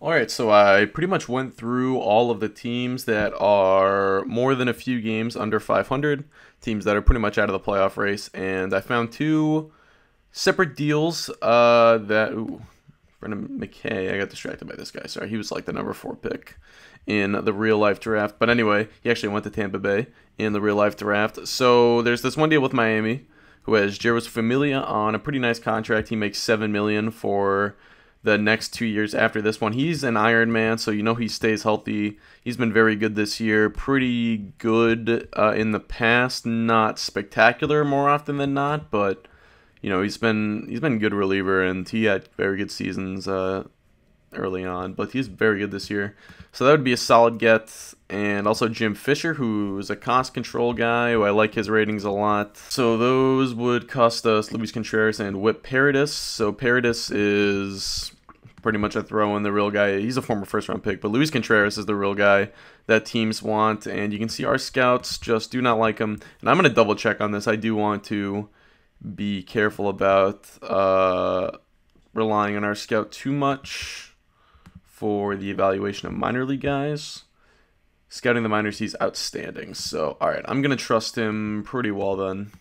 Alright, so I pretty much went through all of the teams that are more than a few games under 500, teams that are pretty much out of the playoff race, and I found two separate deals ooh, Brendan McKay, I got distracted by this guy, sorry, he was like the number 4 pick in the real life draft, but anyway, he actually went to Tampa Bay in the real life draft. So there's this one deal with Miami, who has Jeurys Familia on a pretty nice contract. He makes $7 million for the next 2 years after this one. He's an Iron Man, so you know he stays healthy. He's been very good this year. Pretty good in the past. Not spectacular more often than not, but you know he's been a good reliever, and he had very good seasons early on. But he's very good this year, so that would be a solid get. And also Jim Fisher, who's a cost control guy, who I like his ratings a lot. So those would cost us Luis Contreras and Whip Paradis. So Paradis is pretty much a throw-in, the real guy. He's a former first-round pick, but Luis Contreras is the real guy that teams want. And you can see our scouts just do not like him. And I'm going to double-check on this. I do want to be careful about relying on our scout too much for the evaluation of minor league guys. Scouting the minors, he's outstanding. So, alright, I'm going to trust him pretty well then.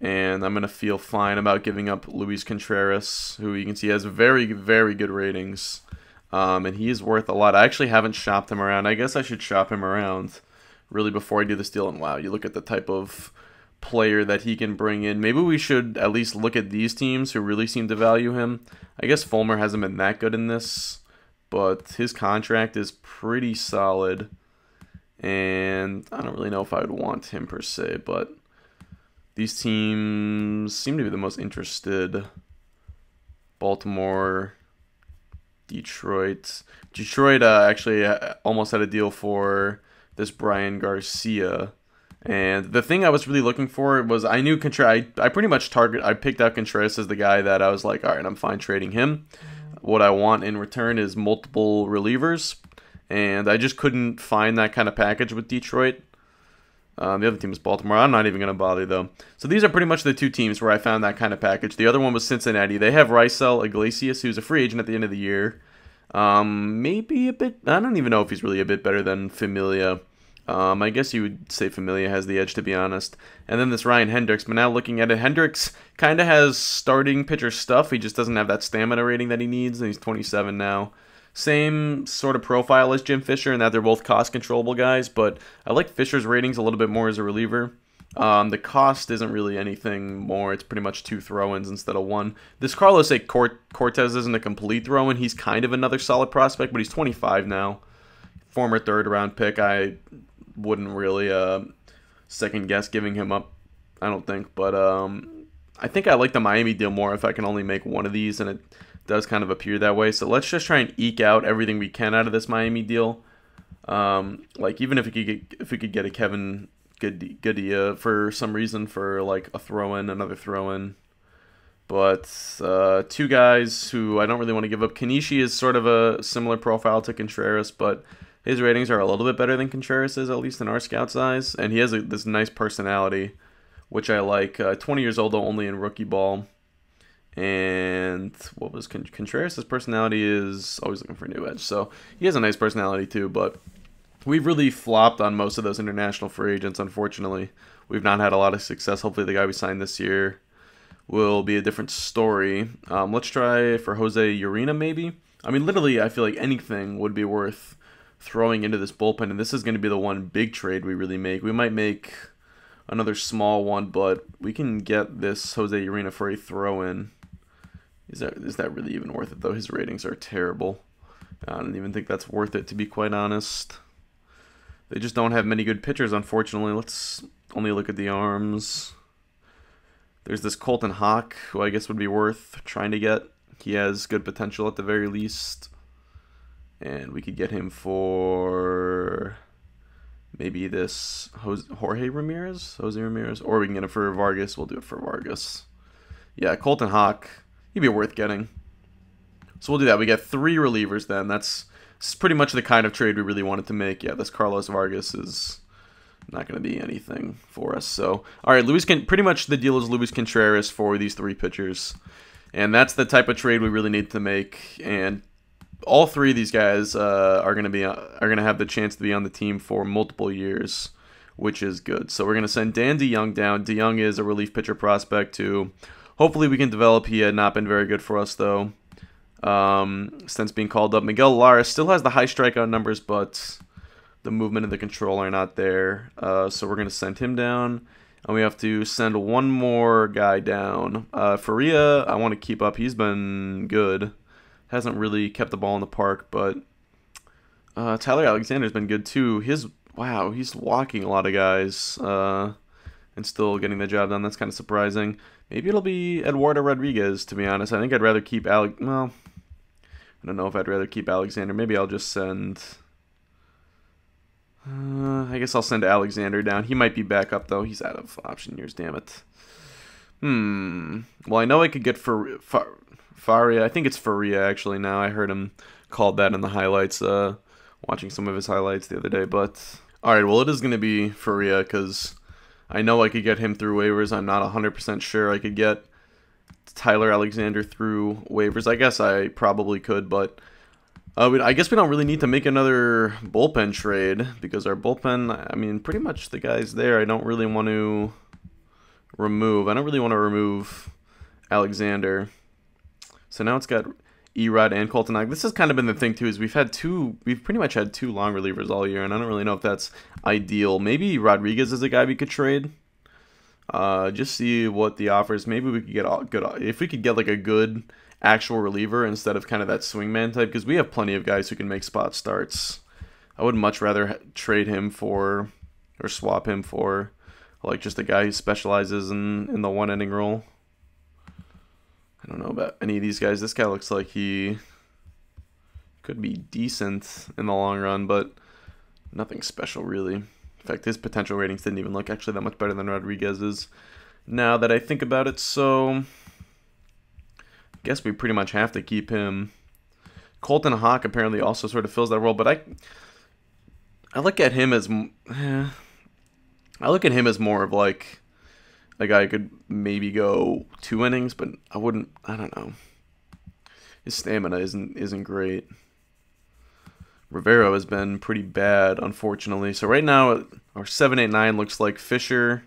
And I'm going to feel fine about giving up Luis Contreras, who you can see has very, very good ratings. And he is worth a lot. I actually haven't shopped him around. I guess I should shop him around really before I do this deal. And wow, you look at the type of player that he can bring in. Maybe we should at least look at these teams who really seem to value him. I guess Fulmer hasn't been that good in this, but his contract is pretty solid, and I don't really know if I would want him per se, but these teams seem to be the most interested. Baltimore, Detroit. Detroit actually almost had a deal for this Brian Garcia. And the thing I was really looking for was I knew Contreras. I pretty much I picked out Contreras as the guy that I was like, all right, I'm fine trading him. What I want in return is multiple relievers, and I just couldn't find that kind of package with Detroit. The other team is Baltimore. I'm not even going to bother, though. So these are pretty much the two teams where I found that kind of package. The other one was Cincinnati. They have Raisel Iglesias, who's a free agent at the end of the year. Maybe a bit... I don't even know if he's really a bit better than Familia. I guess you would say Familia has the edge, to be honest. And then this Ryan Hendricks. But now looking at it, Hendricks kind of has starting pitcher stuff. He just doesn't have that stamina rating that he needs, and he's 27 now. Same sort of profile as Jim Fisher in that they're both cost-controllable guys, but I like Fisher's ratings a little bit more as a reliever. The cost isn't really anything more. It's pretty much 2 throw-ins instead of 1. This Carlos Cortez isn't a complete throw-in. He's kind of another solid prospect, but he's 25 now. Former third-round pick. I wouldn't really second-guess giving him up, I don't think. But I think I like the Miami deal more if I can only make one of these, and it does kind of appear that way. So let's just try and eke out everything we can out of this Miami deal. Like even if we could get a Kevin Goodie for some reason for like a throw-in, another throw-in. But 2 guys who I don't really want to give up. Kenishi is sort of a similar profile to Contreras, but his ratings are a little bit better than Contreras's, at least in our scout's eyes. And he has this nice personality, which I like. 20 years old, though, only in rookie ball. And what was Contreras' personality is always looking for a new edge. So he has a nice personality too, but we've really flopped on most of those international free agents, unfortunately. We've not had a lot of success. Hopefully the guy we signed this year will be a different story. Let's try for Jose Urena, maybe. I mean, literally, I feel like anything would be worth throwing into this bullpen, and this is going to be the one big trade we really make. We might make another small one, but we can get this Jose Urena for a throw-in. Is that really even worth it, though? His ratings are terrible. I don't even think that's worth it, to be quite honest. They just don't have many good pitchers, unfortunately. Let's only look at the arms. There's this Colton Hawk, who I guess would be worth trying to get. He has good potential at the very least. And we could get him for maybe this Jose Ramirez, or we can get him for Vargas. We'll do it for Vargas. Yeah, Colton Hawk, he'd be worth getting. So we'll do that. We get 3 relievers then. That's pretty much the kind of trade we really wanted to make. Yeah, this Carlos Vargas is not going to be anything for us. So, all right, pretty much the deal is Luis Contreras for these 3 pitchers. And that's the type of trade we really need to make. And all three of these guys are gonna have the chance to be on the team for multiple years, which is good. So we're gonna send Dan DeYoung down. DeYoung is a relief pitcher prospect too. Hopefully we can develop. He had not been very good for us though, since being called up. Miguel Lara still has the high strikeout numbers, but the movement and the control are not there. So we're gonna send him down. And we have to send one more guy down. Faria, I want to keep up. He's been good. Hasn't really kept the ball in the park, but Tyler Alexander's been good too. Wow, he's walking a lot of guys and still getting the job done. That's kind of surprising. Maybe it'll be Eduardo Rodriguez, to be honest. I think I'd rather keep well, I don't know if I'd rather keep Alexander. Maybe I'll just send... I guess I'll send Alexander down. He might be back up, though. He's out of option years, damn it. Well, I know I could get Faria. I think it's Faria, actually, now. I heard him called that in the highlights, watching some of his highlights the other day. But, alright, well, it is going to be Faria, because I know I could get him through waivers. I'm not 100% sure I could get Tyler Alexander through waivers. I guess I probably could, but... I guess we don't really need to make another bullpen trade because our bullpen, I mean, pretty much the guys there I don't really want to remove. I don't really want to remove Alexander. So now it's got Erod and Colton. This has kind of been the thing too, is we've pretty much had two long relievers all year, and I don't really know if that's ideal. Maybe Rodriguez is a guy we could trade. Just see what the offers. Maybe we could get if we could get like a good actual reliever instead of kind of that swingman type, because we have plenty of guys who can make spot starts. I would much rather trade him for, or swap him for, like just a guy who specializes in the one inning role. I don't know about any of these guys. This guy looks like he could be decent in the long run, but nothing special really. In fact, his potential ratings didn't even look actually that much better than Rodriguez's now that I think about it, so guess we pretty much have to keep him. Colton Hawk apparently also sort of fills that role, but I look at him as more of like a guy who could maybe go 2 innings, but I don't know. His stamina isn't great. Rivero has been pretty bad, unfortunately. So right now our 7-8-9 looks like Fisher,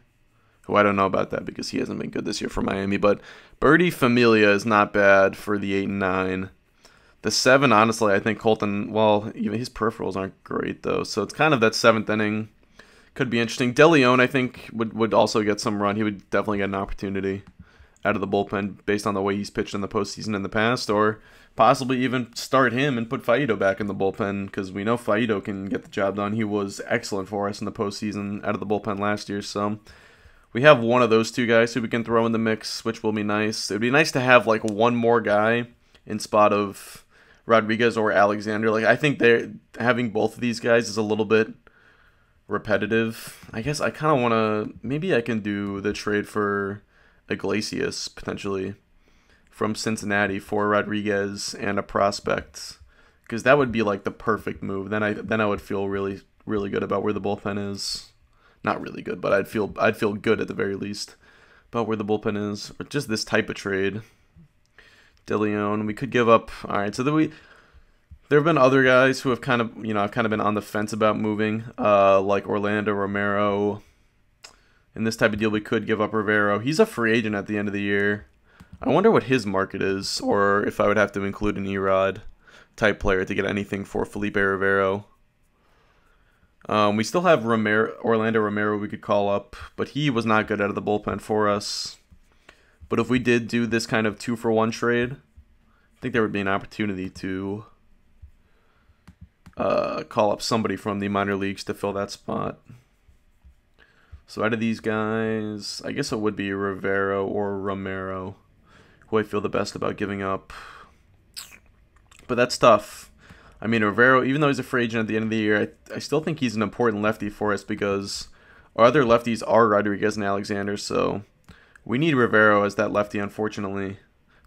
who I don't know about that because he hasn't been good this year for Miami, but Birdie Familia is not bad for the 8 and 9. The 7, honestly, I think Colton, well, even his peripherals aren't great, though, so it's kind of that 7th inning. Could be interesting. De Leon, I think, would also get some run. He would definitely get an opportunity out of the bullpen based on the way he's pitched in the postseason in the past, or possibly even start him and put Faedo back in the bullpen, because we know Faedo can get the job done. He was excellent for us in the postseason out of the bullpen last year, so we have one of those two guys who we can throw in the mix, which will be nice. It would be nice to have like one more guy in spot of Rodriguez or Alexander. Like, I think having both of these guys is a little bit repetitive. I guess I kind of want to, maybe I can do the trade for Iglesias potentially from Cincinnati for Rodriguez and a prospect, because that would be like the perfect move. Then I would feel really, really good about where the bullpen is. Not really good, but I'd feel good at the very least about where the bullpen is. Or just this type of trade. De Leon, we could give up. All right, so there have been other guys who have kind of, I've kind of been on the fence about moving, like Orlando Romero. In this type of deal, we could give up Rivero. He's a free agent at the end of the year. I wonder what his market is, or if I would have to include an Erod type player to get anything for Felipe Rivero. We still have Orlando Romero we could call up, but he was not good out of the bullpen for us. But if we did do this kind of 2-for-1 trade, I think there would be an opportunity to call up somebody from the minor leagues to fill that spot. So out of these guys, I guess it would be Rivero or Romero, who I feel the best about giving up. But that's tough. I mean, Rivero, even though he's a free agent at the end of the year, I still think he's an important lefty for us because our other lefties are Rodriguez and Alexander, so we need Rivero as that lefty, unfortunately.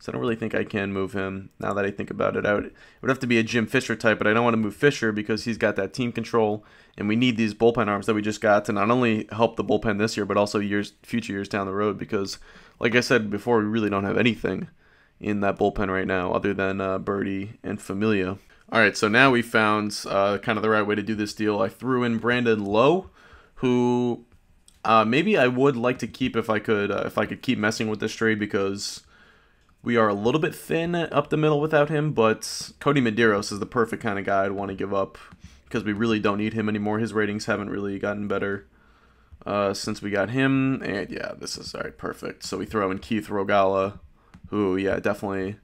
So I don't really think I can move him now that I think about it. It would have to be a Jim Fisher type, but I don't want to move Fisher because he's got that team control, and we need these bullpen arms that we just got to not only help the bullpen this year, but also future years down the road because, like I said before, we really don't have anything in that bullpen right now, other than Birdie and Familia. All right, so now we found kind of the right way to do this deal. I threw in Brandon Lowe, who maybe I would like to keep if I could keep messing with this trade, because we are a little bit thin up the middle without him. But Cody Medeiros is the perfect kind of guy I'd want to give up, because we really don't need him anymore. His ratings haven't really gotten better since we got him. And yeah, this is all right, perfect. So we throw in Keith Rogala, who, yeah, definitely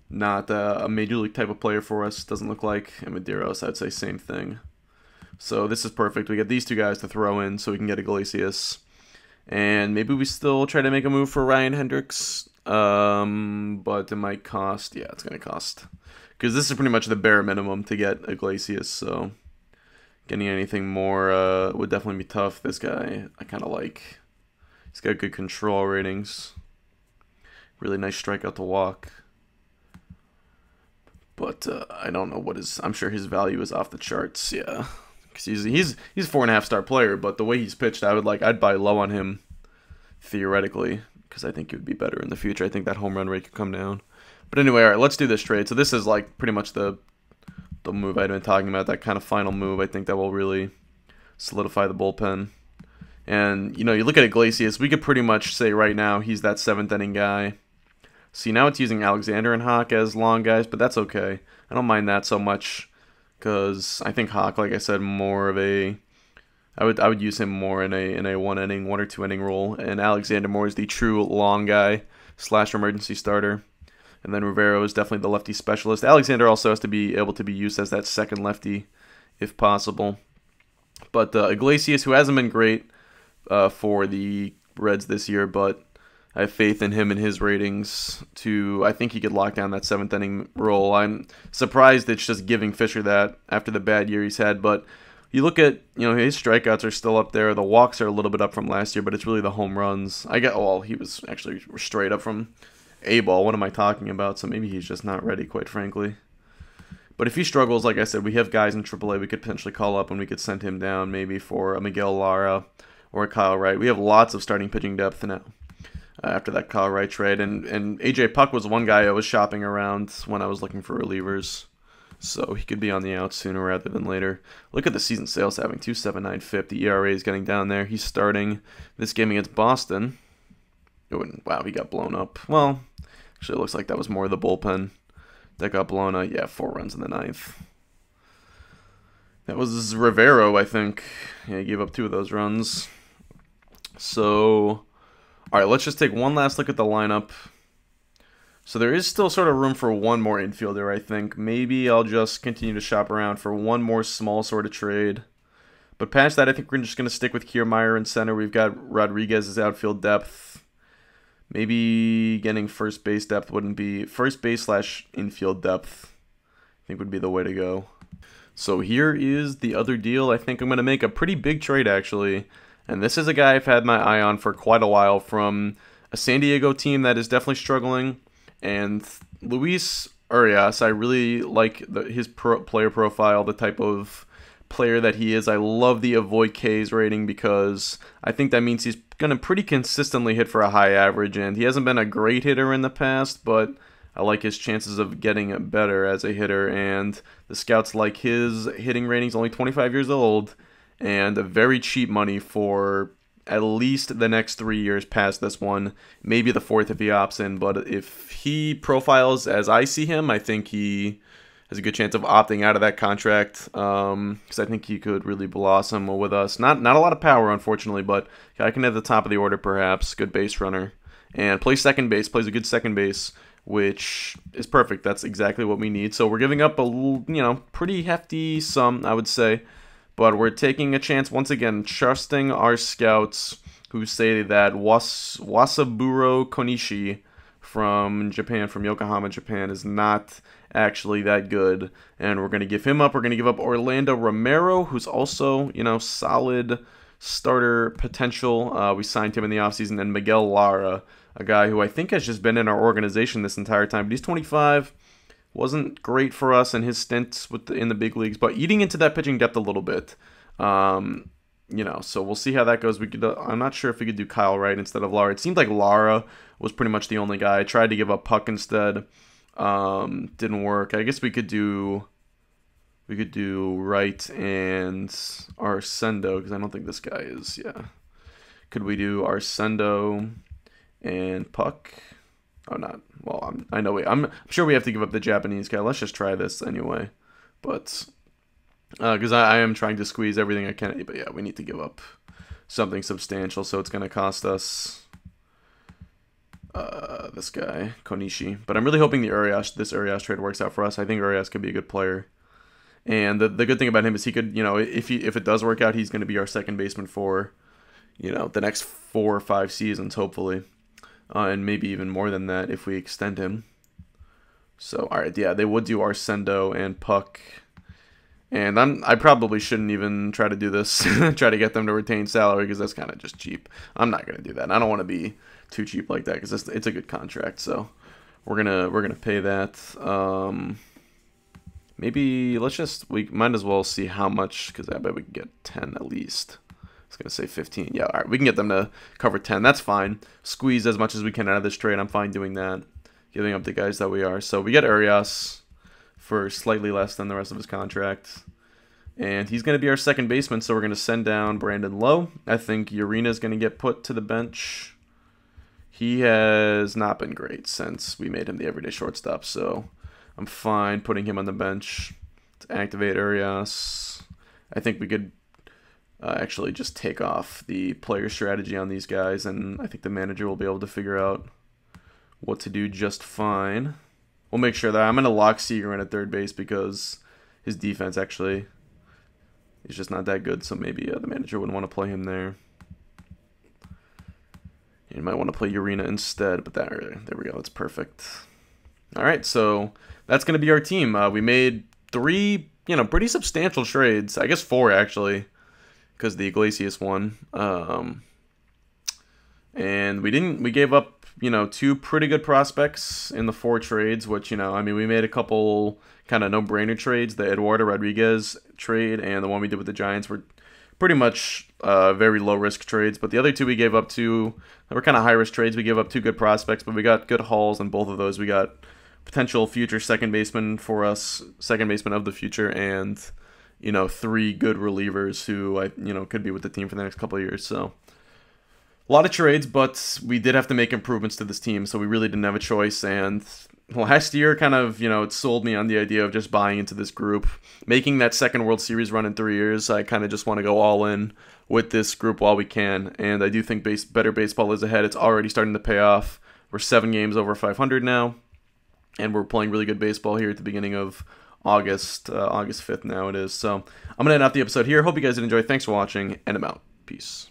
not a major league type of player for us, doesn't look like. And Medeiros, I'd say same thing. So this is perfect. We get these two guys to throw in so we can get Iglesias. And maybe we still try to make a move for Ryan Hendricks. But it might cost, yeah, it's going to cost. Because this is pretty much the bare minimum to get Iglesias, so getting anything more would definitely be tough. This guy I kind of like. He's got good control ratings. Really nice strikeout to walk. But I don't know what his, I'm sure his value is off the charts, yeah. Because he's a 4.5-star player, but the way he's pitched, I'd buy low on him, theoretically, because I think it would be better in the future. I think that home run rate could come down. But anyway, all right, let's do this trade. So this is like pretty much the move I'd been talking about, that kind of final move. I think that will really solidify the bullpen. And, you know, you look at Iglesias, we could pretty much say right now he's that 7th inning guy. See, now it's using Alexander and Hawk as long guys, but that's okay. I don't mind that so much, because I think Hawk, like I said, more of a... I would use him more in a 1 or 2 inning role, and Alexander more is the true long guy / emergency starter. And then Rivero is definitely the lefty specialist. Alexander also has to be able to be used as that second lefty, if possible. But Iglesias, who hasn't been great for the Reds this year, but I have faith in him and his ratings to, I think he could lock down that 7th inning role. I'm surprised it's just giving Fisher that after the bad year he's had, but you look at, you know, his strikeouts are still up there. The walks are a little bit up from last year, but it's really the home runs. Well, he was actually straight up from A-ball. What am I talking about? So maybe he's just not ready, quite frankly. But if he struggles, like I said, we have guys in AAA we could potentially call up and we could send him down maybe for a Miguel Lara or a Kyle Wright. We have lots of starting pitching depth now after that Kyle Wright trade. And AJ Puck was one guy I was shopping around when I was looking for relievers. So he could be on the out sooner rather than later. Look at the season sales having 2.79 FIP. The ERA is getting down there. He's starting this game against Boston. Wow, he got blown up. Well, actually, it looks like that was more of the bullpen that got blown up. Yeah, 4 runs in the 9th. That was Rivero, I think. Yeah, he gave up 2 of those runs. So, all right, let's just take one last look at the lineup. So there is still sort of room for one more infielder, I think. Maybe I'll just continue to shop around for one more small sort of trade. But past that, I think we're just going to stick with Kiermaier in center. We've got Rodriguez's outfield depth. Maybe getting first base depth wouldn't be... First base / infield depth, I think, would be the way to go. So here is the other deal. I think I'm going to make a pretty big trade, actually. And this is a guy I've had my eye on for quite a while, from a San Diego team that is definitely struggling. And Luis Urias, I really like his player profile, the type of player that he is. I love the avoid Ks rating, because I think that means he's going to pretty consistently hit for a high average. And he hasn't been a great hitter in the past, but I like his chances of getting better as a hitter. And the scouts like his hitting ratings, only 25 years old, and a very cheap money for at least the next 3 years past this one, maybe the 4th if he opts in. But if he profiles as I see him, I think he has a good chance of opting out of that contract, because I think he could really blossom with us. Not a lot of power, unfortunately, but I can at the top of the order, perhaps. Good base runner. And plays second base, plays a good second base, which is perfect. That's exactly what we need. So we're giving up a pretty hefty sum, I would say. But we're taking a chance, once again, trusting our scouts who say that Wasaburo Konishi from Japan, from Yokohama, Japan, is not actually that good. And we're going to give him up. We're going to give up Orlando Romero, who's also, solid starter potential. We signed him in the offseason. And Miguel Lara, a guy who I think has just been in our organization this entire time. But he's 25. Wasn't great for us in his stints in the big leagues, but eating into that pitching depth a little bit. you know, so we'll see how that goes. We could, I'm not sure if we could do Kyle Wright instead of Lara. It seemed like Lara was pretty much the only guy. I tried to give up Puck instead. Didn't work. I guess we could do Wright and Arsendo, because I don't think this guy is, yeah. Could we do Arsendo and Puck? Oh, not. Well, I'm sure we have to give up the Japanese guy. Let's just try this anyway. But because I am trying to squeeze everything I can. But yeah, we need to give up something substantial, so it's going to cost us this guy, Konishi. But I'm really hoping this Urias trade works out for us. I think Urias could be a good player. And the good thing about him is he could, you know, if it does work out, he's going to be our second baseman for, you know, the next 4 or 5 seasons, hopefully. And maybe even more than that if we extend him. So, all right, yeah, they would do Arsendo and Puck. And I probably shouldn't even try to do this, try to get them to retain salary, because that's kind of just cheap. I'm not going to do that. I don't want to be too cheap like that, because it's a good contract. So we're gonna pay that. Maybe we might as well see how much, because I bet we can get 10 at least. I was going to say 15. Yeah, all right, we can get them to cover 10. That's fine. Squeeze as much as we can out of this trade. I'm fine doing that, giving up the guys that we are. So we get Urias for slightly less than the rest of his contract. And he's going to be our second baseman, so we're going to send down Brandon Lowe. I think Urina's going to get put to the bench. He has not been great since we made him the everyday shortstop, so I'm fine putting him on the bench to activate Urias. I think we could actually just take off the player strategy on these guys, and I think the manager will be able to figure out what to do just fine. We'll make sure that I'm going to lock Seager in at third base, because his defense actually is just not that good, so maybe the manager wouldn't want to play him there. You might want to play Urena instead, but there we go. That's perfect. All right, so that's going to be our team. We made 3, you know, pretty substantial trades. I guess 4, actually, because the Iglesias one. And we gave up, you know, 2 pretty good prospects in the 4 trades, which, you know, I mean, we made a couple kind of no-brainer trades. The Eduardo Rodriguez trade and the one we did with the Giants were pretty much very low-risk trades. But the other 2 we gave up that were kind of high-risk trades. We gave up 2 good prospects, but we got good hauls on both of those. We got potential future second baseman for us, second baseman of the future, and, you know, 3 good relievers who, you know, could be with the team for the next couple of years. So a lot of trades, but we did have to make improvements to this team, so we really didn't have a choice. And last year kind of, you know, it sold me on the idea of just buying into this group. Making that second World Series run in 3 years, I kind of just want to go all in with this group while we can. And I do think better baseball is ahead. It's already starting to pay off. We're 7 games over 500 now, and we're playing really good baseball here at the beginning of August. August 5th now it is. So I'm going to end off the episode here. Hope you guys did enjoy. Thanks for watching, and I'm out. Peace.